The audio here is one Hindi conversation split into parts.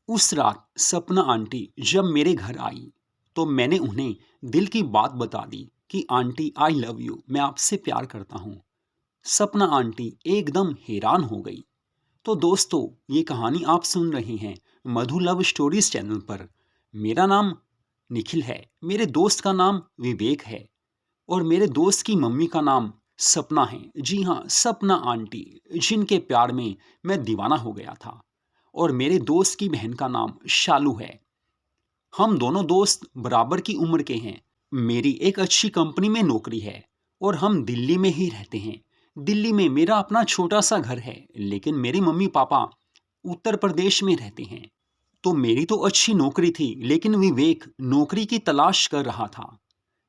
उस रात सपना आंटी जब मेरे घर आई तो मैंने उन्हें दिल की बात बता दी कि आंटी आई लव यू, मैं आपसे प्यार करता हूँ। सपना आंटी एकदम हैरान हो गई। तो दोस्तों, ये कहानी आप सुन रहे हैं मधु लव स्टोरीज चैनल पर। मेरा नाम निखिल है, मेरे दोस्त का नाम विवेक है और मेरे दोस्त की मम्मी का नाम सपना है। जी हाँ, सपना आंटी, जिनके प्यार में मैं दीवाना हो गया था। और मेरे दोस्त की बहन का नाम शालू है। हम दोनों दोस्त बराबर की उम्र के हैं। मेरी एक अच्छी कंपनी में नौकरी है और हम दिल्ली में ही रहते हैं। दिल्ली में मेरा अपना छोटा सा घर है, लेकिन मेरे मम्मी पापा उत्तर प्रदेश में रहते हैं। तो मेरी तो अच्छी नौकरी थी, लेकिन विवेक नौकरी की तलाश कर रहा था।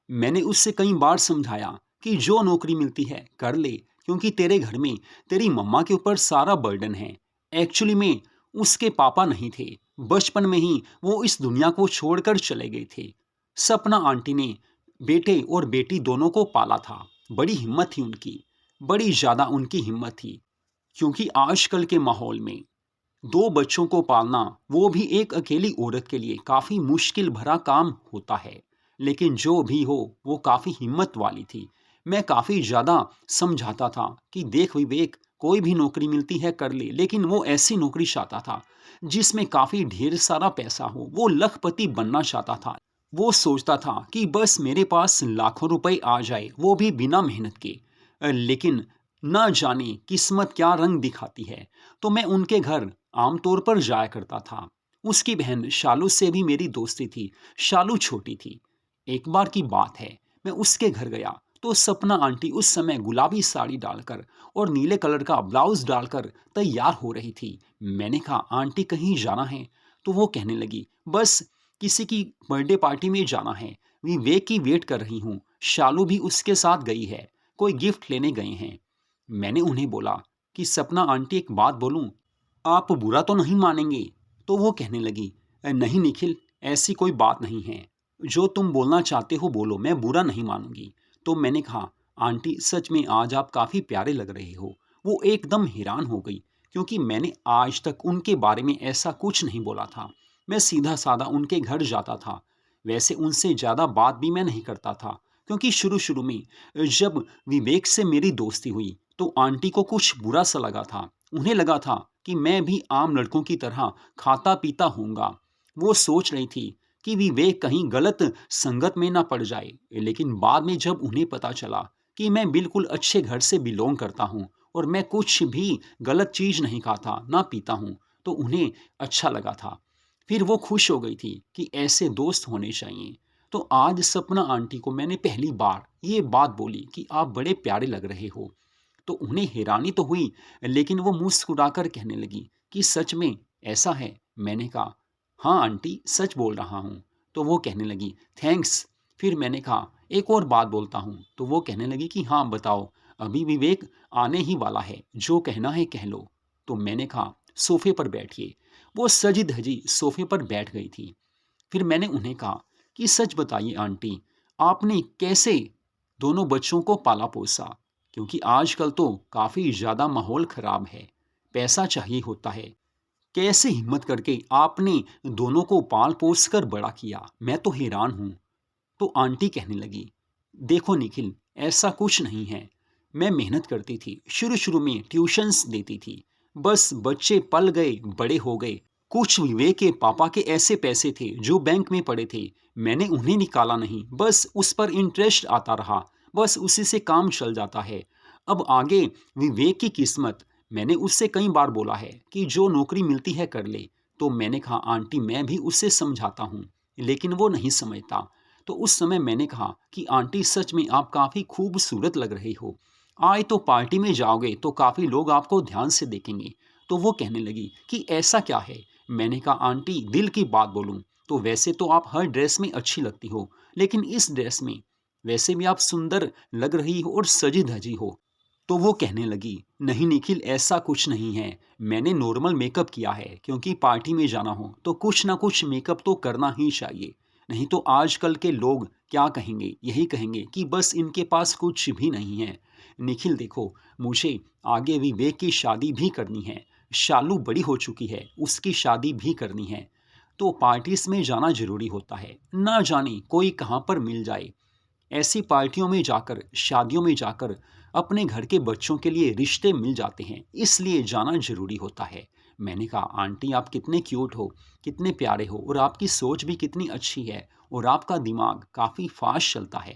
मैंने उससे कई बार समझाया कि जो नौकरी मिलती है कर ले, क्योंकि तेरे घर में तेरी मम्मा के ऊपर सारा बर्डन है। एक्चुअली में उसके पापा नहीं थे, बचपन में ही वो इस दुनिया को छोड़कर चले गए थे। सपना आंटी ने बेटे और बेटी दोनों को पाला था। बड़ी हिम्मत थी उनकी, बड़ी ज़्यादा उनकी हिम्मत थी। क्योंकि आजकल के माहौल में दो बच्चों को पालना, वो भी एक अकेली औरत के लिए काफ़ी मुश्किल भरा काम होता है। लेकिन जो भी हो, वो काफ़ी हिम्मत वाली थी। मैं काफ़ी ज़्यादा समझाता था कि देख विवेक, कोई भी नौकरी मिलती है कर ले, लेकिन वो ऐसी नौकरी चाहता था जिसमें काफ़ी ढेर सारा पैसा हो। वो लखपति बनना चाहता था। वो सोचता था कि बस मेरे पास लाखों रुपए आ जाए, वो भी बिना मेहनत के। लेकिन ना जाने किस्मत क्या रंग दिखाती है। तो मैं उनके घर आमतौर पर जाया करता था। उसकी बहन शालू से भी मेरी दोस्ती थी। शालू छोटी थी। एक बार की बात है, मैं उसके घर गया तो सपना आंटी उस समय गुलाबी साड़ी डालकर और नीले कलर का ब्लाउज डालकर तैयार हो रही थी। मैंने कहा आंटी कहीं जाना है? तो वो कहने लगी बस किसी की बर्थडे पार्टी में जाना है, विवेक की वेट कर रही हूँ। शालू भी उसके साथ गई है, कोई गिफ्ट लेने गए हैं। मैंने उन्हें बोला कि सपना आंटी एक बात बोलूं, आप बुरा तो नहीं मानेंगे? तो वो कहने लगी नहीं निखिल, ऐसी कोई बात नहीं है। जो तुम बोलना चाहते हो बोलो, मैं बुरा नहीं मानूंगी। तो मैंने कहा आंटी सच में आज आप काफ़ी प्यारे लग रहे हो। वो एकदम हैरान हो गई, क्योंकि मैंने आज तक उनके बारे में ऐसा कुछ नहीं बोला था। मैं सीधा साधा उनके घर जाता था। वैसे उनसे ज़्यादा बात भी मैं नहीं करता था, क्योंकि शुरू शुरू में जब विवेक से मेरी दोस्ती हुई तो आंटी को कुछ बुरा सा लगा था। उन्हें लगा था कि मैं भी आम लड़कों की तरह खाता पीता होऊंगा। वो सोच रही थी कि विवेक कहीं गलत संगत में ना पड़ जाए। लेकिन बाद में जब उन्हें पता चला कि मैं बिल्कुल अच्छे घर से बिलोंग करता हूँ और मैं कुछ भी गलत चीज़ नहीं खाता ना पीता हूँ, तो उन्हें अच्छा लगा था। फिर वो खुश हो गई थी कि ऐसे दोस्त होने चाहिए। तो आज सपना आंटी को मैंने पहली बार ये बात बोली कि आप बड़े प्यारे लग रहे हो। तो उन्हें हैरानी तो हुई, लेकिन वो मुस्कुराकर कहने लगी कि सच में ऐसा है? मैंने कहा हाँ आंटी, सच बोल रहा हूँ। तो वो कहने लगी थैंक्स। फिर मैंने कहा एक और बात बोलता हूँ। तो वो कहने लगी कि हाँ बताओ, अभी विवेक आने ही वाला है, जो कहना है कह लो। तो मैंने कहा सोफे पर बैठिए। वो सजी धजी सोफे पर बैठ गई थी। फिर मैंने उन्हें कहा कि सच बताइए आंटी, आपने कैसे दोनों बच्चों को पाला पोसा? क्योंकि आजकल तो काफ़ी ज़्यादा माहौल ख़राब है, पैसा चाहिए होता है। कैसे हिम्मत करके आपने दोनों को पाल पोस कर बड़ा किया? मैं तो हैरान हूँ। तो आंटी कहने लगी देखो निखिल, ऐसा कुछ नहीं है। मैं मेहनत करती थी, शुरू शुरू में ट्यूशन्स देती थी। बस बच्चे पल गए, बड़े हो गए। कुछ विवेक के पापा के ऐसे पैसे थे जो बैंक में पड़े थे, मैंने उन्हें निकाला नहीं, बस उस पर इंटरेस्ट आता रहा। बस उसी से काम चल जाता है। अब आगे विवेक की किस्मत। मैंने उससे कई बार बोला है कि जो नौकरी मिलती है कर ले। तो मैंने कहा आंटी मैं भी उससे समझाता हूँ, लेकिन वो नहीं समझता। तो उस समय मैंने कहा कि आंटी सच में आप काफ़ी खूबसूरत लग रही हो। आज तो पार्टी में जाओगे तो काफ़ी लोग आपको ध्यान से देखेंगे। तो वो कहने लगी कि ऐसा क्या है? मैंने कहा आंटी दिल की बात बोलूं तो वैसे तो आप हर ड्रेस में अच्छी लगती हो, लेकिन इस ड्रेस में वैसे भी आप सुंदर लग रही हो और सजी धजी हो। तो वो कहने लगी नहीं निखिल, ऐसा कुछ नहीं है। मैंने नॉर्मल मेकअप किया है, क्योंकि पार्टी में जाना हो तो कुछ ना कुछ मेकअप तो करना ही चाहिए। नहीं तो आजकल के लोग क्या कहेंगे? यही कहेंगे कि बस इनके पास कुछ भी नहीं है। निखिल देखो, मुझे आगे विवेक की शादी भी करनी है। शालू बड़ी हो चुकी है, उसकी शादी भी करनी है, तो पार्टीज में जाना जरूरी होता है। ना जाने कोई कहाँ पर मिल जाए। ऐसी पार्टियों में जाकर, शादियों में जाकर अपने घर के बच्चों के लिए रिश्ते मिल जाते हैं, इसलिए जाना जरूरी होता है। मैंने कहा, आंटी आप कितने क्यूट हो, कितने प्यारे हो, और आपकी सोच भी कितनी अच्छी है, और आपका दिमाग काफ़ी फास्ट चलता है।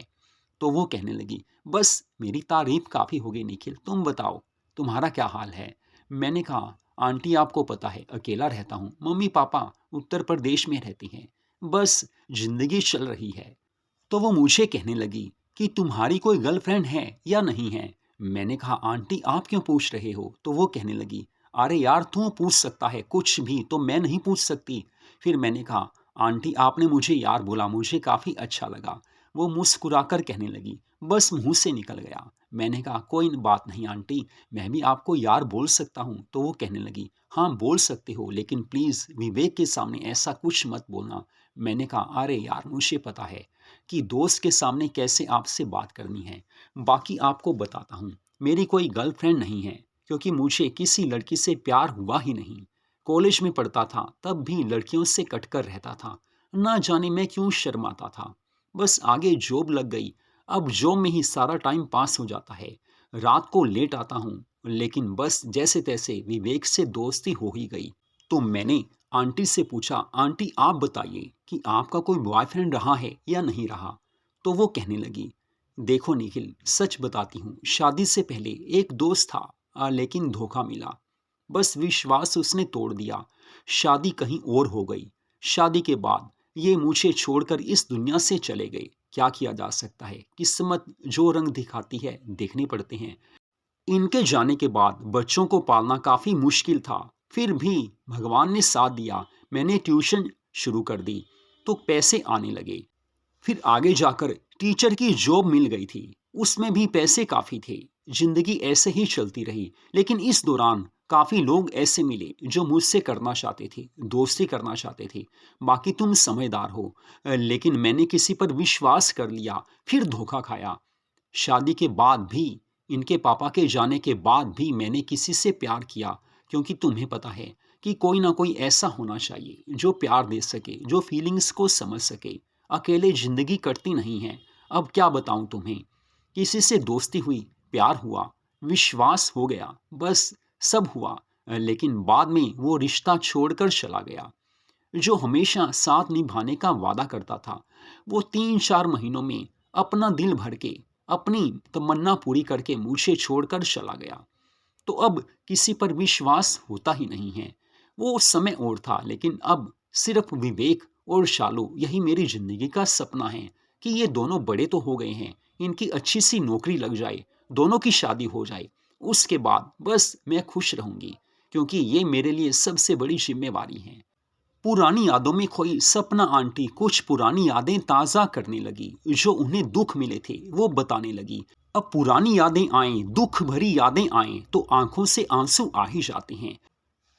तो वो कहने लगी, बस मेरी तारीफ काफ़ी हो गई निखिल, तुम बताओ तुम्हारा क्या हाल है। मैंने कहा, आंटी आपको पता है अकेला रहता हूँ, मम्मी पापा उत्तर प्रदेश में रहती हैं, बस जिंदगी चल रही है। तो वो मुझे कहने लगी कि तुम्हारी कोई गर्लफ्रेंड है या नहीं है। मैंने कहा, आंटी आप क्यों पूछ रहे हो। तो वो कहने लगी, अरे यार तू पूछ सकता है कुछ भी, तो मैं नहीं पूछ सकती। फिर मैंने कहा, आंटी आपने मुझे यार बोला, मुझे काफ़ी अच्छा लगा। वो मुस्कुराकर कहने लगी, बस मुंह से निकल गया। मैंने कहा, कोई बात नहीं आंटी, मैं भी आपको यार बोल सकता हूँ। तो वो कहने लगी, हाँ बोल सकते हो, लेकिन प्लीज़ विवेक के सामने ऐसा कुछ मत बोलना। मैंने कहा, अरे यार मुझे पता है कि दोस्त के सामने कैसे आपसे बात करनी है। बाकी आपको बताता हूँ, मेरी कोई गर्लफ्रेंड नहीं है, क्योंकि मुझे किसी लड़की से प्यार हुआ ही नहीं। कॉलेज में पढ़ता था तब भी लड़कियों से कटकर रहता था। ना जाने मैं क्यों शर्माता था। बस आगे जॉब लग गई, अब जॉब में ही सारा टाइम पास हो जाता है। रात को लेट आता हूँ, लेकिन बस जैसे तैसे विवेक से दोस्ती हो ही गई। तो मैंने आंटी से पूछा, आंटी आप बताइए कि आपका कोई बॉयफ्रेंड रहा है या नहीं रहा। तो वो कहने लगी, देखो निखिल सच बताती हूँ, शादी से पहले एक दोस्त था, लेकिन धोखा मिला। बस विश्वास उसने तोड़ दिया, शादी कहीं और हो गई। शादी के बाद ये मुझे छोड़कर इस दुनिया से चले गए। क्या किया जा सकता है, किस्मत जो रंग दिखाती है देखने पड़ते हैं। इनके जाने के बाद बच्चों को पालना काफ़ी मुश्किल था, फिर भी भगवान ने साथ दिया। मैंने ट्यूशन शुरू कर दी तो पैसे आने लगे। फिर आगे जाकर टीचर की जॉब मिल गई थी, उसमें भी पैसे काफ़ी थे। जिंदगी ऐसे ही चलती रही, लेकिन इस दौरान काफ़ी लोग ऐसे मिले जो मुझसे करना चाहते थे, दोस्ती करना चाहते थे। बाकी तुम समझदार हो, लेकिन मैंने किसी पर विश्वास कर लिया, फिर धोखा खाया। शादी के बाद भी, इनके पापा के जाने के बाद भी मैंने किसी से प्यार किया, क्योंकि तुम्हें पता है कि कोई ना कोई ऐसा होना चाहिए जो प्यार दे सके, जो फीलिंग्स को समझ सके। अकेले जिंदगी कटती नहीं है। अब क्या बताऊं तुम्हें, किसी से दोस्ती हुई, प्यार हुआ, विश्वास हो गया, बस सब हुआ। लेकिन बाद में वो रिश्ता छोड़कर चला गया। जो हमेशा साथ निभाने का वादा करता था, वो 3-4 महीनों में अपना दिल भर के, अपनी तमन्ना पूरी करके मुझे छोड़कर चला गया। तो अब किसी पर विश्वास होता ही नहीं है। वो समय और था, लेकिन अब सिर्फ विवेक और शालू यही मेरी जिंदगी का सपना है कि ये दोनों बड़े तो हो गए हैं, इनकी अच्छी सी नौकरी लग जाए, दोनों की शादी हो जाए, उसके बाद बस मैं खुश रहूंगी, क्योंकि ये मेरे लिए सबसे बड़ी जिम्मेवारी है। पुरानी यादों में खोई सपना आंटी कुछ पुरानी यादें ताज़ा करने लगी। जो उन्हें दुख मिले थे वो बताने लगी। अब पुरानी यादें आएं, दुख भरी यादें आएं, तो आंखों से आंसू आ ही जाते हैं।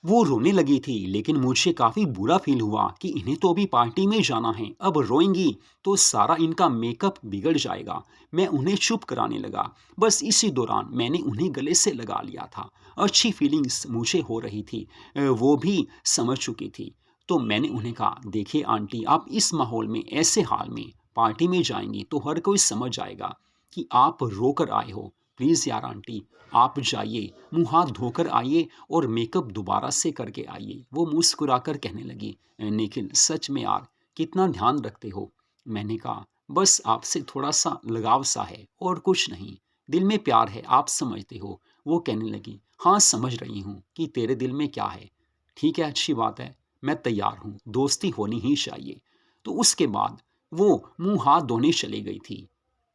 वो रोने लगी थी, लेकिन मुझे काफ़ी बुरा फील हुआ कि इन्हें तो अभी पार्टी में जाना है, अब रोएंगी तो सारा इनका मेकअप बिगड़ जाएगा। मैं उन्हें चुप कराने लगा। बस इसी दौरान मैंने उन्हें गले से लगा लिया था। अच्छी फीलिंग्स मुझे हो रही थी, वो भी समझ चुकी थी। तो मैंने उन्हें कहा, देखिए आंटी, आप इस माहौल में, ऐसे हाल में पार्टी में जाएंगी तो हर कोई समझ जाएगा कि आप रोकर आए हो। प्लीज़ यार आंटी, आप जाइए, मुंह हाथ धोकर आइए और मेकअप दोबारा से करके आइए। वो मुस्कुराकर कहने लगी, निखिल सच में यार कितना ध्यान रखते हो। मैंने कहा, बस आपसे थोड़ा सा लगाव सा है और कुछ नहीं, दिल में प्यार है, आप समझते हो। वो कहने लगी, हाँ समझ रही हूँ कि तेरे दिल में क्या है। ठीक है, अच्छी बात है, मैं तैयार हूँ, दोस्ती होनी ही चाहिए। तो उसके बाद वो मुंह हाथ धोने चली गई थी।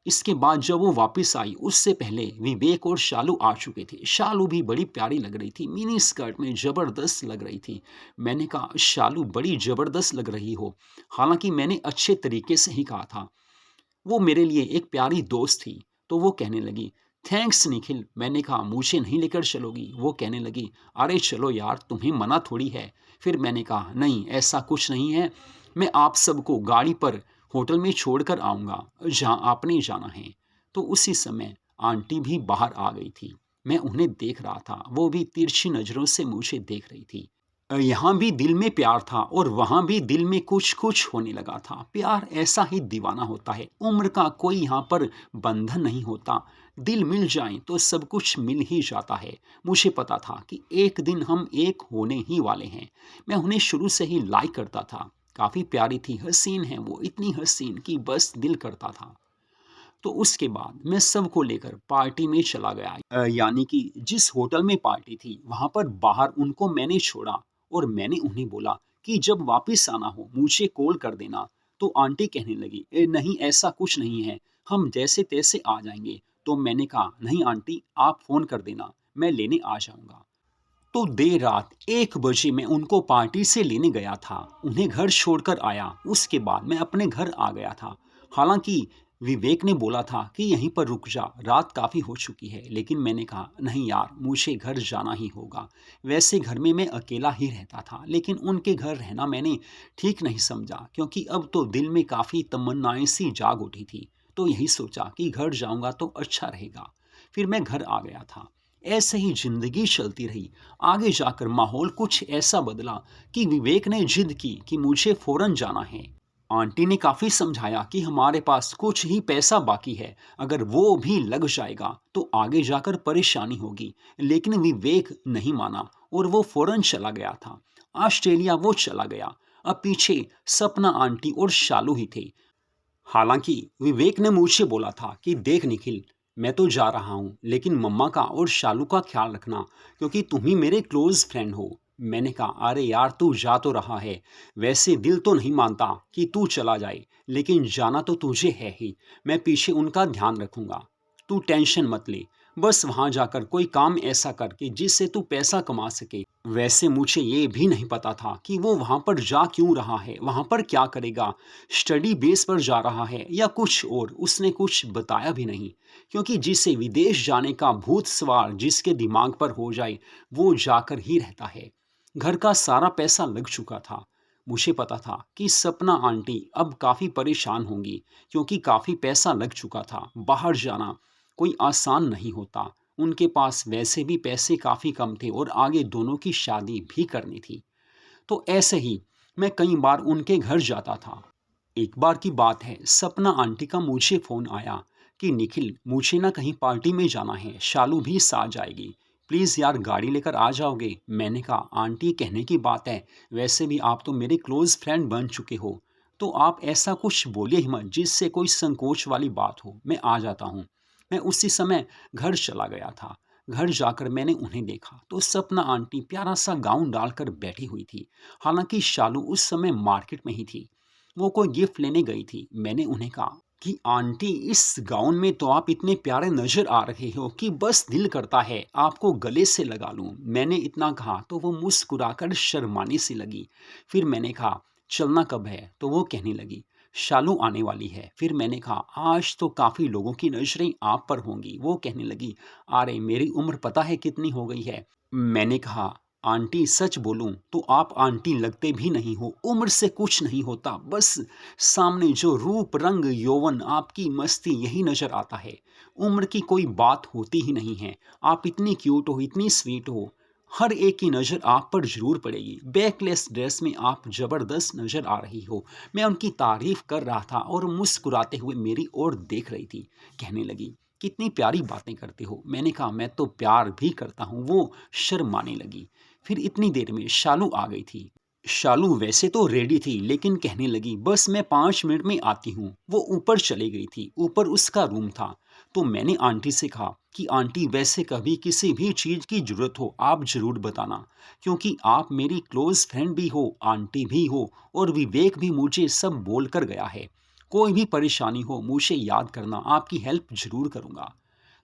इसके बाद जब वो वापस आई, उससे पहले विवेक और शालू आ चुके थे। शालू भी बड़ी प्यारी लग रही थी, मिनी स्कर्ट में ज़बरदस्त लग रही थी। मैंने कहा, शालू बड़ी ज़बरदस्त लग रही हो। हालांकि मैंने अच्छे तरीके से ही कहा था। वो मेरे लिए एक प्यारी दोस्त थी। तो वो कहने लगी, थैंक्स निखिल। मैंने कहा, मुझे नहीं लेकर चलोगी। वो कहने लगी, अरे चलो यार, तुम्हें मना थोड़ी है। फिर मैंने कहा, नहीं ऐसा कुछ नहीं है, मैं आप सबको गाड़ी पर होटल में छोड़कर आऊँगा जहाँ आपने जाना है। तो उसी समय आंटी भी बाहर आ गई थी। मैं उन्हें देख रहा था, वो भी तिरछी नज़रों से मुझे देख रही थी। यहाँ भी दिल में प्यार था और वहाँ भी दिल में कुछ-कुछ होने लगा था। प्यार ऐसा ही दीवाना होता है, उम्र का कोई यहाँ पर बंधन नहीं होता। दिल मिल जाएँ तो सब कुछ मिल ही जाता है। मुझे पता था कि एक दिन हम एक होने ही वाले हैं। मैं उन्हें शुरू से ही लाइक करता था। काफ़ी प्यारी थी, हसीन है वो, इतनी हसीन कि बस दिल करता था। तो उसके बाद मैं सबको लेकर पार्टी में चला गया। यानी कि जिस होटल में पार्टी थी, वहाँ पर बाहर उनको मैंने छोड़ा और मैंने उन्हें बोला कि जब वापस आना हो मुझे कॉल कर देना। तो आंटी कहने लगी, नहीं ऐसा कुछ नहीं है, हम जैसे-तैसे आ जाएँगे। तो मैंने कहा, नहीं आंटी आप फ़ोन कर देना, मैं लेने आ जाऊँगा। तो देर रात 1 बजे मैं उनको पार्टी से लेने गया था, उन्हें घर छोड़कर आया, उसके बाद मैं अपने घर आ गया था। हालाँकि विवेक ने बोला था कि यहीं पर रुक जा, रात काफ़ी हो चुकी है, लेकिन मैंने कहा नहीं यार, मुझे घर जाना ही होगा। वैसे घर में मैं अकेला ही रहता था, लेकिन उनके घर रहना मैंने ठीक नहीं समझा क्योंकि अब तो दिल में काफ़ी तमन्नाएँ सी जाग उठी थी। तो यही सोचा कि घर जाऊँगा तो अच्छा रहेगा। फिर मैं घर आ गया था। ऐसे ही ज़िंदगी चलती रही। आगे जाकर माहौल कुछ ऐसा बदला कि विवेक ने जिद की कि मुझे फ़ौरन जाना है। आंटी ने काफ़ी समझाया कि हमारे पास कुछ ही पैसा बाकी है, अगर वो भी लग जाएगा तो आगे जाकर परेशानी होगी। लेकिन विवेक नहीं माना और वो फ़ौरन चला गया था। ऑस्ट्रेलिया वो चला गया। अब पीछे सपना आंटी और शालू ही थे। हालांकि विवेक ने मुझसे बोला था कि देख निखिल, मैं तो जा रहा हूँ लेकिन मम्मा का और शालू का ख्याल रखना क्योंकि तुम ही मेरे क्लोज फ्रेंड हो। मैंने कहा अरे यार तू जा तो रहा है, वैसे दिल तो नहीं मानता कि तू चला जाए, लेकिन जाना तो तुझे है ही। मैं पीछे उनका ध्यान रखूंगा, तू टेंशन मत ले। बस वहां जाकर कोई काम ऐसा कर कि जिससे तू पैसा कमा सके। वैसे मुझे ये भी नहीं पता था कि वो वहां पर जा क्यों रहा है, वहां पर क्या करेगा, स्टडी बेस पर जा रहा है या कुछ और, उसने कुछ बताया भी नहीं। क्योंकि जिसे विदेश जाने का भूत सवार जिसके दिमाग पर हो जाए वो जाकर ही रहता है। घर का सारा पैसा लग चुका था। मुझे पता था कि सपना आंटी अब काफ़ी परेशान होंगी क्योंकि काफ़ी पैसा लग चुका था। बाहर जाना कोई आसान नहीं होता। उनके पास वैसे भी पैसे काफ़ी कम थे और आगे दोनों की शादी भी करनी थी। तो ऐसे ही मैं कई बार उनके घर जाता था। एक बार की बात है, सपना आंटी का मुझे फ़ोन आया कि निखिल मुझे ना कहीं पार्टी में जाना है, शालू भी साथ जाएगी, प्लीज़ यार गाड़ी लेकर आ जाओगे। मैंने कहा आंटी कहने की बात है, वैसे भी आप तो मेरे क्लोज़ फ्रेंड बन चुके हो, तो आप ऐसा कुछ बोलिए ही मत जिससे कोई संकोच वाली बात हो, मैं आ जाता हूँ। मैं उसी समय घर चला गया था। घर जाकर मैंने उन्हें देखा तो सपना आंटी प्यारा सा गाउन डालकर बैठी हुई थी। हालांकि शालू उस समय मार्केट में ही थी, वो कोई गिफ्ट लेने गई थी। मैंने उन्हें कहा कि आंटी इस गाउन में तो आप इतने प्यारे नजर आ रहे हो कि बस दिल करता है आपको गले से लगा लूं। मैंने इतना कहा तो वो मुस्कुराकर शर्माने सी लगी। फिर मैंने कहा चलना कब है, तो वो कहने लगी शालू आने वाली है। फिर मैंने कहा आज तो काफ़ी लोगों की नज़रें आप पर होंगी। वो कहने लगी अरे मेरी उम्र पता है कितनी हो गई है। मैंने कहा आंटी सच बोलूं तो आप आंटी लगते भी नहीं हो, उम्र से कुछ नहीं होता, बस सामने जो रूप रंग यौवन आपकी मस्ती यही नजर आता है। उम्र की कोई बात होती ही नहीं है। आप इतनी क्यूट हो, इतनी स्वीट हो, हर एक की नज़र आप पर जरूर पड़ेगी। बैकलेस ड्रेस में आप जबरदस्त नजर आ रही हो। मैं उनकी तारीफ कर रहा था और मुस्कुराते हुए मेरी ओर देख रही थी। कहने लगी कितनी प्यारी बातें करते हो। मैंने कहा मैं तो प्यार भी करता हूँ। वो शर्माने लगी। फिर इतनी देर में शालू आ गई थी। शालू वैसे तो रेडी थी लेकिन कहने लगी बस मैं 5 मिनट में आती हूँ। वो ऊपर चली गई थी, ऊपर उसका रूम था। तो मैंने आंटी से कहा कि आंटी वैसे कभी किसी भी चीज़ की ज़रूरत हो आप ज़रूर बताना, क्योंकि आप मेरी क्लोज़ फ्रेंड भी हो, आंटी भी हो और विवेक भी मुझे सब बोल कर गया है। कोई भी परेशानी हो मुझे याद करना, आपकी हेल्प ज़रूर करूँगा।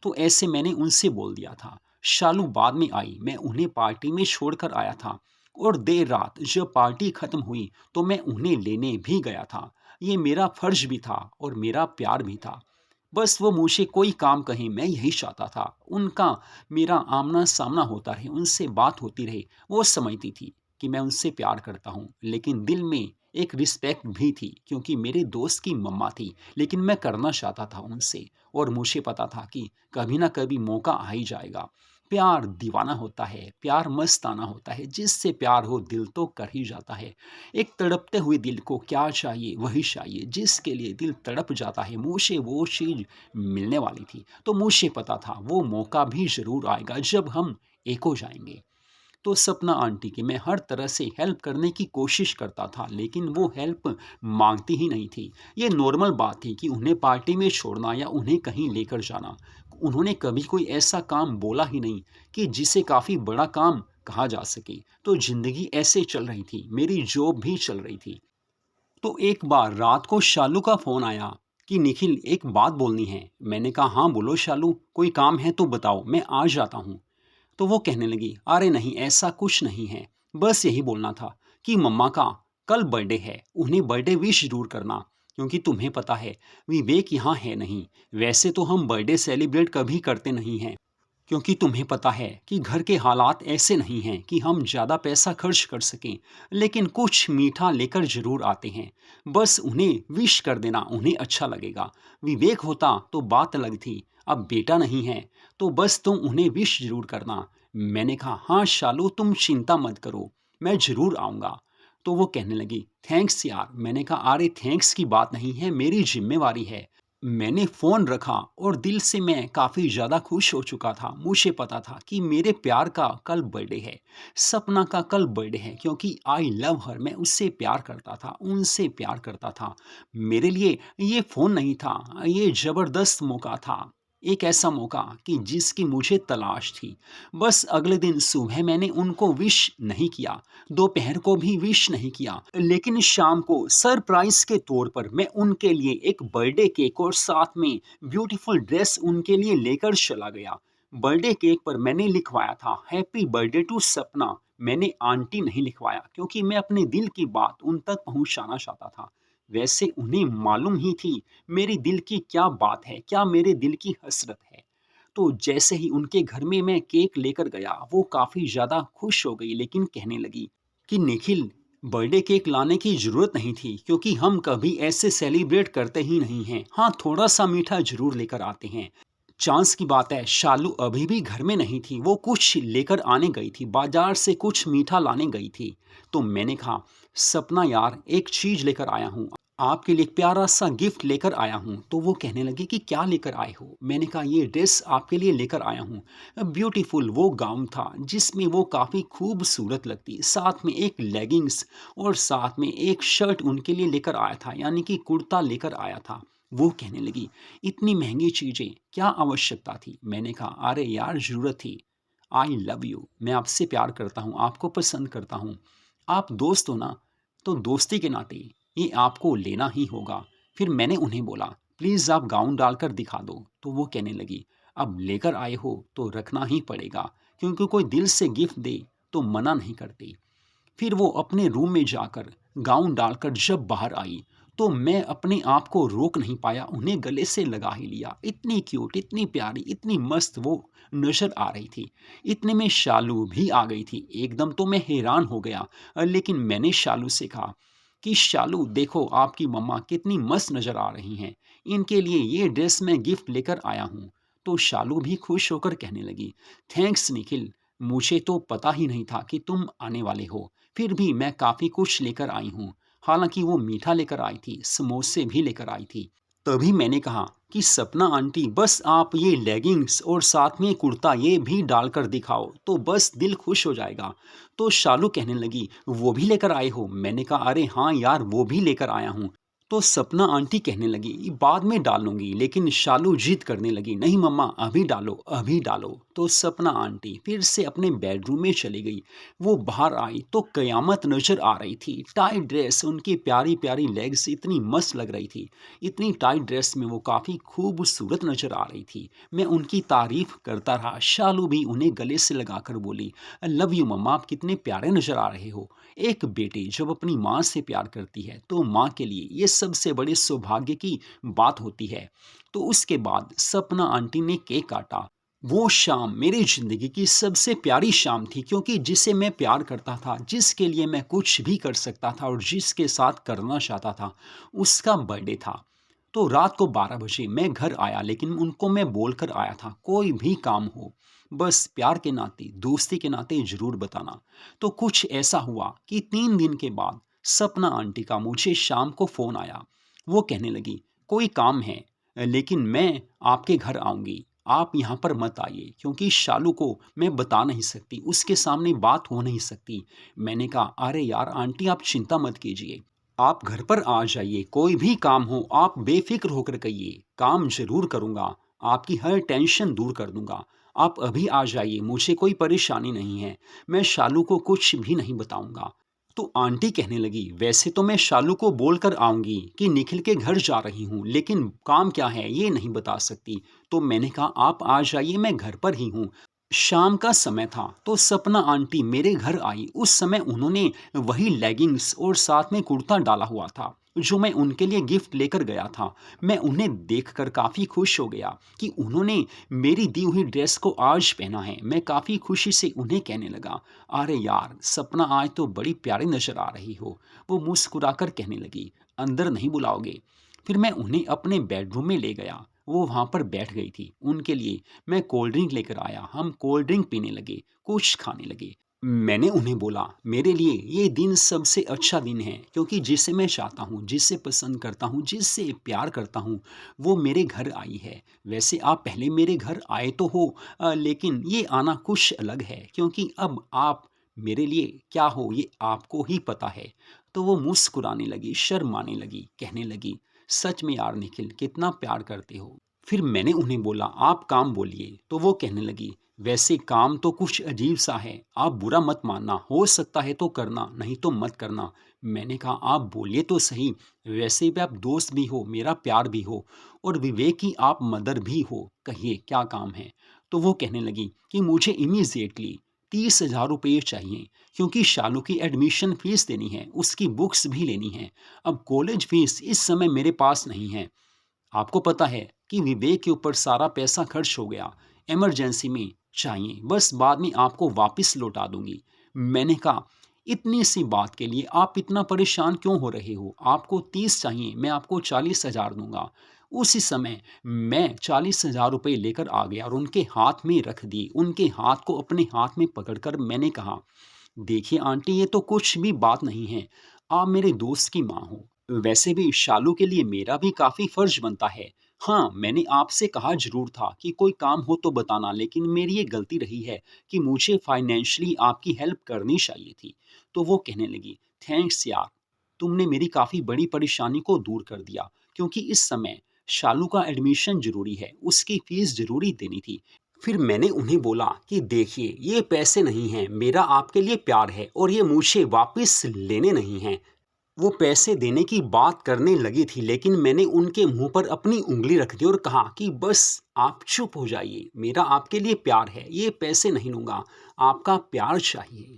तो ऐसे मैंने उनसे बोल दिया था। शालू बाद में आई, मैं उन्हें पार्टी में छोड़कर आया था और देर रात जब पार्टी खत्म हुई तो मैं उन्हें लेने भी गया था। ये मेरा फर्ज भी था और मेरा प्यार भी था। बस वो मुझे कोई काम कहें मैं यही चाहता था। उनका मेरा आमना सामना होता रहे, उनसे बात होती रहे, वो समझती थी। कि मैं उनसे प्यार करता हूँ, लेकिन दिल में एक रिस्पेक्ट भी थी क्योंकि मेरे दोस्त की मम्मा थी, लेकिन मैं करना चाहता था उनसे और मुझे पता था कि कभी ना कभी मौका आ ही जाएगा। प्यार दीवाना होता है, प्यार मस्ताना होता है, जिससे प्यार हो दिल तो कर ही जाता है। एक तड़पते हुए दिल को क्या चाहिए? वही चाहिए जिसके लिए दिल तड़प जाता है। मुझे वो चीज़ मिलने वाली थी, तो मुझे पता था वो मौका भी ज़रूर आएगा जब हम एक हो जाएँगे। तो सपना आंटी की मैं हर तरह से हेल्प करने की कोशिश करता था, लेकिन वो हेल्प मांगती ही नहीं थी। ये नॉर्मल बात थी कि उन्हें पार्टी में छोड़ना या उन्हें कहीं लेकर जाना। उन्होंने कभी कोई ऐसा काम बोला ही नहीं कि जिसे काफ़ी बड़ा काम कहा जा सके। तो ज़िंदगी ऐसे चल रही थी, मेरी जॉब भी चल रही थी। तो एक बार रात को शालू का फ़ोन आया कि निखिल एक बात बोलनी है। मैंने कहा हाँ बोलो शालू, कोई काम है तो बताओ, मैं आ जाता हूँ। तो वो कहने लगी, अरे नहीं ऐसा कुछ नहीं है, बस यही बोलना था कि मम्मा का कल बर्थडे है, उन्हें बर्थडे विश ज़रूर करना, क्योंकि तुम्हें पता है विवेक यहाँ है नहीं। वैसे तो हम बर्थडे सेलिब्रेट कभी करते नहीं हैं, क्योंकि तुम्हें पता है कि घर के हालात ऐसे नहीं हैं कि हम ज़्यादा पैसा खर्च कर सकें, लेकिन कुछ मीठा लेकर ज़रूर आते हैं। बस उन्हें विश कर देना, उन्हें अच्छा लगेगा। विवेक होता तो बात अलग थी, अब बेटा नहीं है, तो बस तुम उन्हें विश ज़रूर करना। मैंने कहा हाँ शालू तुम चिंता मत करो, मैं ज़रूर आऊँगा। तो वो कहने लगी थैंक्स यार। मैंने कहा अरे थैंक्स की बात नहीं है, मेरी जिम्मेवारी है। मैंने फ़ोन रखा और दिल से मैं काफ़ी ज़्यादा खुश हो चुका था। मुझे पता था कि मेरे प्यार का कल बर्थडे है, सपना का कल बर्थडे है, क्योंकि आई लव हर, मैं उससे प्यार करता था, उनसे प्यार करता था। मेरे लिए ये फ़ोन नहीं था, ये ज़बरदस्त मौका था, एक ऐसा मौका कि जिसकी मुझे तलाश थी। बस अगले दिन सुबह मैंने उनको विश नहीं किया, दोपहर को भी विश नहीं किया, लेकिन शाम को सरप्राइज के तौर पर मैं उनके लिए एक बर्थडे केक और साथ में ब्यूटीफुल ड्रेस उनके लिए लेकर चला गया। बर्थडे केक पर मैंने लिखवाया था हैप्पी बर्थडे टू सपना। मैंने आंटी नहीं लिखवाया क्योंकि मैं अपने दिल की बात उन तक पहुंचाना चाहता था। वैसे उन्हें मालूम ही थी मेरी दिल की क्या बात है, क्या मेरे दिल की हसरत है। तो जैसे ही उनके घर में मैं केक लेकर गया, वो काफ़ी ज़्यादा खुश हो गई, लेकिन कहने लगी कि निखिल बर्थडे केक लाने की ज़रूरत नहीं थी, क्योंकि हम कभी ऐसे सेलिब्रेट करते ही नहीं हैं। हाँ, थोड़ा-सा मीठा ज़रूर लेकर आते हैं। चांस की बात है शालू अभी भी घर में नहीं थी, वो कुछ लेकर आने गई थी, बाज़ार से कुछ मीठा लाने गई थी। तो मैंने कहा सपना यार एक चीज़ लेकर आया हूँ, आपके लिए एक प्यारा-सा गिफ्ट लेकर आया हूँ। तो वो कहने लगी कि क्या लेकर आए हो? मैंने कहा ये ड्रेस आपके लिए लेकर आया हूँ। ब्यूटीफुल वो गाउन था जिसमें वो काफ़ी खूबसूरत लगती, साथ में एक लेगिंग्स और साथ में एक शर्ट उनके लिए लेकर आया था, यानी कि कुर्ता लेकर आया था। वो कहने लगी इतनी महँगी चीज़ें क्या आवश्यकता थी? मैंने कहा अरे यार ज़रूरत थी। आई लव यू, मैं आपसे प्यार करता हूँ, आपको पसंद करता हूँ। आप दोस्त हो ना, तो दोस्ती के नाते ये आपको लेना ही होगा। फिर मैंने उन्हें बोला प्लीज़ आप गाउन डालकर दिखा दो। तो वो कहने लगी अब लेकर आए हो तो रखना ही पड़ेगा, क्योंकि कोई दिल से गिफ्ट दे तो मना नहीं करती। फिर वो अपने रूम में जाकर गाउन डालकर जब बाहर आई, तो मैं अपने आप को रोक नहीं पाया, उन्हें गले से लगा ही लिया। इतनी क्यूट, इतनी प्यारी, इतनी मस्त वो नज़र आ रही थी। इतने में शालू भी आ गई थी। एकदम तो मैं हैरान हो गया, लेकिन मैंने शालू से कहा कि शालू देखो आपकी मम्मा कितनी मस्त नज़र आ रही हैं। इनके लिए ये ड्रेस मैं गिफ्ट लेकर आया हूँ। तो शालू भी खुश होकर कहने लगी थैंक्स निखिल, मुझे तो पता ही नहीं था कि तुम आने वाले हो। फिर भी मैं काफ़ी कुछ लेकर आई हूँ। हालाँकि वो मीठा लेकर आई थी, समोसे भी लेकर आई थी। तभी मैंने कहा कि सपना आंटी बस आप ये लेगिंग्स और साथ में कुर्ता ये भी डालकर दिखाओ, तो बस दिल खुश हो जाएगा। तो शालू कहने लगी, "वो भी लेकर आए हो?" मैंने कहा, "अरे हाँ यार, वो भी लेकर आया हूँ।" तो सपना आंटी कहने लगी, "बाद में डालूँगी।" लेकिन शालू ज़िद करने लगी, "नहीं मम्मा, अभी डालो, अभी डालो।" तो सपना आंटी फिर से अपने बेडरूम में चली गई। वो बाहर आई तो कयामत नज़र आ रही थी। टाइट ड्रेस, उनकी प्यारी-प्यारी लेग्स इतनी मस्त लग रही थी। इतनी टाइट ड्रेस में वो काफ़ी खूबसूरत नज़र आ रही थी। मैं उनकी तारीफ़ करता रहा। शालू भी उन्हें गले से लगाकर बोली, "आई लव यू मम्मा, आप कितने प्यारे नज़र आ रहे हो।" एक बेटी जब अपनी माँ से प्यार करती है, तो माँ के लिए ये सबसे बड़े सौभाग्य की बात होती है। तो उसके बाद सपना आंटी ने केक काटा। वो शाम मेरी ज़िंदगी की सबसे प्यारी शाम थी क्योंकि जिसे मैं प्यार करता था, जिसके लिए मैं कुछ भी कर सकता था और जिसके साथ करना चाहता था, उसका बर्थडे था। तो रात को 12 बजे मैं घर आया लेकिन उनको मैं बोल कर आया था, कोई भी काम हो, बस प्यार के नाते, दोस्ती के नाते ज़रूर बताना। तो कुछ ऐसा हुआ कि 3 दिन के बाद सपना आंटी का मुझे शाम को फ़ोन आया। वो कहने लगी, "कोई काम है, लेकिन मैं आपके घर आऊँगी। आप यहाँ पर मत आइए क्योंकि शालू को मैं बता नहीं सकती, उसके सामने बात हो नहीं सकती।" मैंने कहा, "अरे यार आंटी आप चिंता मत कीजिए, आप घर पर आ जाइए, कोई भी काम हो आप बेफ़िक्र होकर कहिए, काम ज़रूर करूँगा, आपकी हर टेंशन दूर कर दूँगा। आप अभी आ जाइए, मुझे कोई परेशानी नहीं है, मैं शालू को कुछ भी नहीं बताऊँगा।" तो आंटी कहने लगी, "वैसे तो मैं शालू को बोल कर आऊँगी कि निखिल के घर जा रही हूँ, लेकिन काम क्या है ये नहीं बता सकती।" तो मैंने कहा, "आप आ जाइए, मैं घर पर ही हूँ।" शाम का समय था, तो सपना आंटी मेरे घर आई। उस समय उन्होंने वही लेगिंग्स और साथ में कुर्ता डाला हुआ था, जो मैं उनके लिए गिफ्ट लेकर गया था। मैं उन्हें देखकर काफ़ी खुश हो गया कि उन्होंने मेरी दी हुई ड्रेस को आज पहना है। मैं काफ़ी खुशी से उन्हें कहने लगा, "अरे यार, सपना आज तो बड़ी प्यारी नज़र आ रही हो।" वो मुस्कुराकर कहने लगी, "अंदर नहीं बुलाओगे?" फिर मैं उन्हें अपने बेडरूम में ले गया। वो वहाँ पर बैठ गई थी। उनके लिए मैं कोल्ड ड्रिंक लेकर आया। हम कोल्ड ड्रिंक पीने लगे, कुछ खाने लगे। मैंने उन्हें बोला, "मेरे लिए ये दिन सबसे अच्छा दिन है क्योंकि जिसे मैं चाहता हूँ, जिसे पसंद करता हूँ, जिससे प्यार करता हूँ, वो मेरे घर आई है। वैसे आप पहले मेरे घर आए तो हो, लेकिन ये आना कुछ अलग है क्योंकि अब आप मेरे लिए क्या हो ये आपको ही पता है।" तो वो मुस्कुराने लगी, शर्माने लगी, कहने लगी, "सच में यार निखिल कितना प्यार करते हो।" फिर मैंने उन्हें बोला, "आप काम बोलिए।" तो वो कहने लगी, "वैसे काम तो कुछ अजीब सा है, आप बुरा मत मानना, हो सकता है तो करना, नहीं तो मत करना।" मैंने कहा, "आप बोलिए तो सही, वैसे भी आप दोस्त भी हो, मेरा प्यार भी हो और विवेक की आप मदर भी हो, कहिए क्या काम है?" तो वो कहने लगी कि मुझे इमीडिएटली 30,000 रुपये चाहिए क्योंकि शालू की एडमिशन फ़ीस देनी है, उसकी बुक्स भी लेनी है। अब कॉलेज फ़ीस इस समय मेरे पास नहीं है। आपको पता है कि विवेक के ऊपर सारा पैसा खर्च हो गया, इमरजेंसी में चाहिए, बस बाद में आपको वापस लौटा दूँगी। मैंने कहा, "इतनी सी बात के लिए आप इतना परेशान क्यों हो रहे हो? आपको 30 चाहिए, मैं आपको 40,000 दूँगा।" उसी समय मैं 40,000 रुपए लेकर आ गया और उनके हाथ में रख दिए। उनके हाथ को अपने हाथ में पकड़कर मैंने कहा, "देखिए आंटी ये तो कुछ भी बात नहीं है, आप मेरे दोस्त की माँ हो। वैसे भी शालू के लिए मेरा भी काफ़ी फ़र्ज़ बनता है। हाँ, मैंने आपसे कहा ज़रूर था कि कोई काम हो तो बताना लेकिन मेरी ये गलती रही है कि मुझे फ़ाइनेंशियली आपकी हेल्प करनी चाहिए थी।" तो वो कहने लगी, "थैंक्स यार, तुमने मेरी काफ़ी बड़ी परेशानी को दूर कर दिया क्योंकि इस समय शालू का एडमिशन ज़रूरी है, उसकी फ़ीस ज़रूरी देनी थी।" फिर मैंने उन्हें बोला कि देखिए ये पैसे नहीं हैं, मेरा आपके लिए प्यार है और ये मुझे वापस लेने नहीं हैं। वो पैसे देने की बात करने लगी थी लेकिन मैंने उनके मुंह पर अपनी उंगली रख दी और कहा कि बस आप चुप हो जाइए, मेरा आपके लिए प्यार है, ये पैसे नहीं लूँगा, आपका प्यार चाहिए।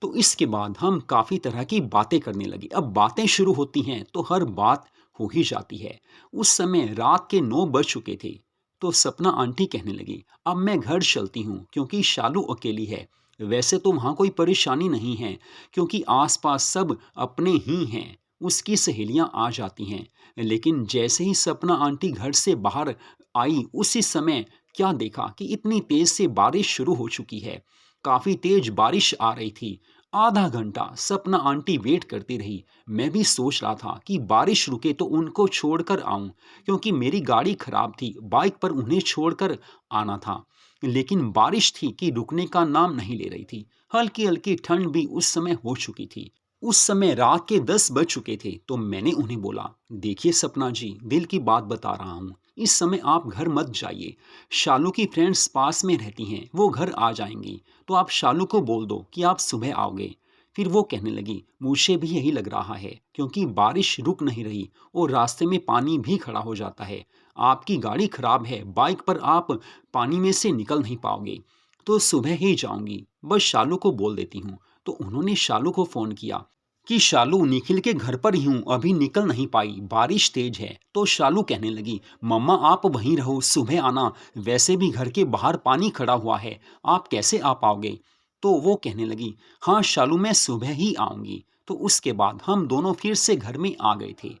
तो इसके बाद हम काफ़ी तरह की बातें करने लगे। अब बातें शुरू होती हैं तो हर बात हो ही जाती है। उस समय रात के 9 बज चुके थे। तो सपना आंटी कहने लगी, "अब मैं घर चलती हूँ क्योंकि शालू अकेली है। वैसे तो वहाँ कोई परेशानी नहीं है क्योंकि आस-पास सब अपने ही हैं। उसकी सहेलियाँ आ जाती हैं।" लेकिन जैसे ही सपना आंटी घर से बाहर आई उसी समय क्या देखा कि इतनी तेज़ से बारिश शुरू हो चुकी है। काफ़ी तेज बारिश आ रही थी। आधा घंटा सपना आंटी वेट करती रही। मैं भी सोच रहा था कि बारिश रुके तो उनको छोड़कर आऊं क्योंकि मेरी गाड़ी खराब थी, बाइक पर उन्हें छोड़कर आना था। लेकिन बारिश थी कि रुकने का नाम नहीं ले रही थी। हल्की हल्की ठंड भी उस समय हो चुकी थी। उस समय रात के 10 बज चुके थे तो मैंने उन्हें बोला, "देखिए सपना जी, दिल की बात बता रहा हूँ, इस समय आप घर मत जाइए। शालू की फ्रेंड्स पास में रहती हैं, वो घर आ जाएंगी, तो आप शालू को बोल दो कि आप सुबह आओगे।" फिर वो कहने लगी, "मुझे भी यही लग रहा है क्योंकि बारिश रुक नहीं रही और रास्ते में पानी भी खड़ा हो जाता है। आपकी गाड़ी खराब है, बाइक पर आप पानी में से निकल नहीं पाओगे, तो सुबह ही जाऊंगी, बस शालू को बोल देती हूँ।" तो उन्होंने शालू को फ़ोन किया कि शालू निखिल के घर पर ही हूँ, अभी निकल नहीं पाई, बारिश तेज है। तो शालू कहने लगी, मम्मा आप वहीं रहो, सुबह आना, वैसे भी घर के बाहर पानी खड़ा हुआ है, आप कैसे आ पाओगे? तो वो कहने लगी, हाँ शालू मैं सुबह ही आऊंगी। तो उसके बाद हम दोनों फिर से घर में आ गए थे।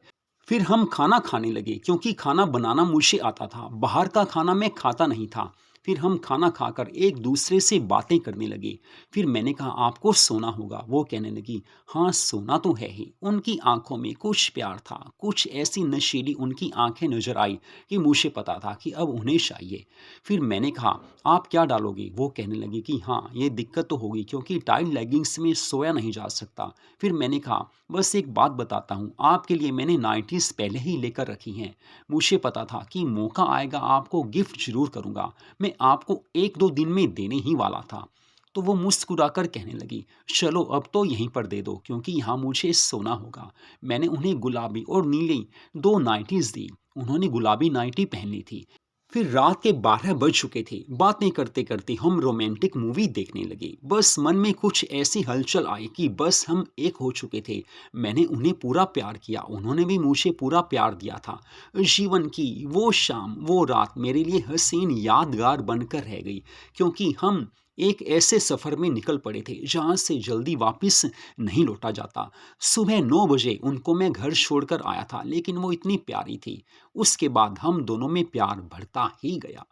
फिर हम खाना खाने लगे क्योंकि खाना बनाना मुझे आता था, बाहर का खाना मैं खाता नहीं था। फिर हम खाना खाकर एक दूसरे से बातें करने लगे। फिर मैंने कहा आपको सोना होगा। वो कहने लगी हाँ सोना तो है ही। उनकी आंखों में कुछ प्यार था, कुछ ऐसी नशीली उनकी आंखें नजर आई कि मुझे पता था कि अब उन्हें चाहिए। फिर मैंने कहा आप क्या डालोगे? वो कहने लगी कि हाँ ये दिक्कत तो होगी क्योंकि टाइट लेगिंग्स में सोया नहीं जा सकता। फिर मैंने कहा बस एक बात बताता हूँ, आपके लिए मैंने नाइटीज पहले ही लेकर रखी हैं। मुझे पता था कि मौका आएगा आपको गिफ्ट जरूर करूँगा, मैं आपको एक दो दिन में देने ही वाला था। तो वो मुस्कुराकर कहने लगी चलो अब तो यहीं पर दे दो क्योंकि यहाँ मुझे सोना होगा। मैंने उन्हें गुलाबी और नीली दो नाइटीज दी। उन्होंने गुलाबी नाइटी पहनी थी। फिर रात के 12 बज चुके थे। बातें करते करते हम रोमांटिक मूवी देखने लगे। बस मन में कुछ ऐसी हलचल आई कि बस हम एक हो चुके थे। मैंने उन्हें पूरा प्यार किया, उन्होंने भी मुझे पूरा प्यार दिया था। जीवन की वो शाम वो रात मेरे लिए हसीन यादगार बनकर रह गई क्योंकि हम एक ऐसे सफ़र में निकल पड़े थे जहाँ से जल्दी वापस नहीं लौटा जाता। सुबह 9 बजे उनको मैं घर छोड़कर आया था, लेकिन वो इतनी प्यारी थी। उसके बाद हम दोनों में प्यार बढ़ता ही गया।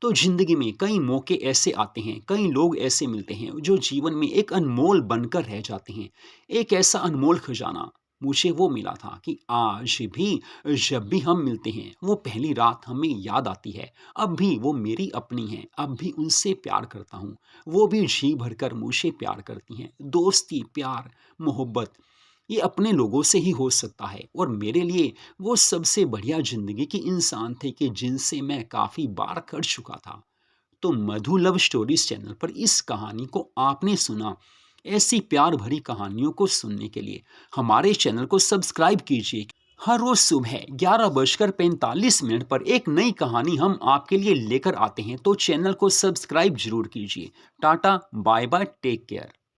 तो जिंदगी में कई मौके ऐसे आते हैं, कई लोग ऐसे मिलते हैं जो जीवन में एक अनमोल बनकर रह जाते हैं। एक ऐसा अनमोल खजाना मुझे वो मिला था कि आज भी जब भी हम मिलते हैं वो पहली रात हमें याद आती है। अब भी वो मेरी अपनी हैं, अब भी उनसे प्यार करता हूँ। वो भी जी भरकर मुझे प्यार करती हैं। दोस्ती, प्यार, मोहब्बत ये अपने लोगों से ही हो सकता है। और मेरे लिए वो सबसे बढ़िया ज़िंदगी के इंसान थे कि जिनसे मैं काफ़ी बार कर चुका था। तो मधु लव स्टोरीज चैनल पर इस कहानी को आपने सुना। ऐसी प्यार भरी कहानियों को सुनने के लिए हमारे चैनल को सब्सक्राइब कीजिए। हर रोज सुबह 11:45 पर एक नई कहानी हम आपके लिए लेकर आते हैं, तो चैनल को सब्सक्राइब जरूर कीजिए। Tata bye bye, take care.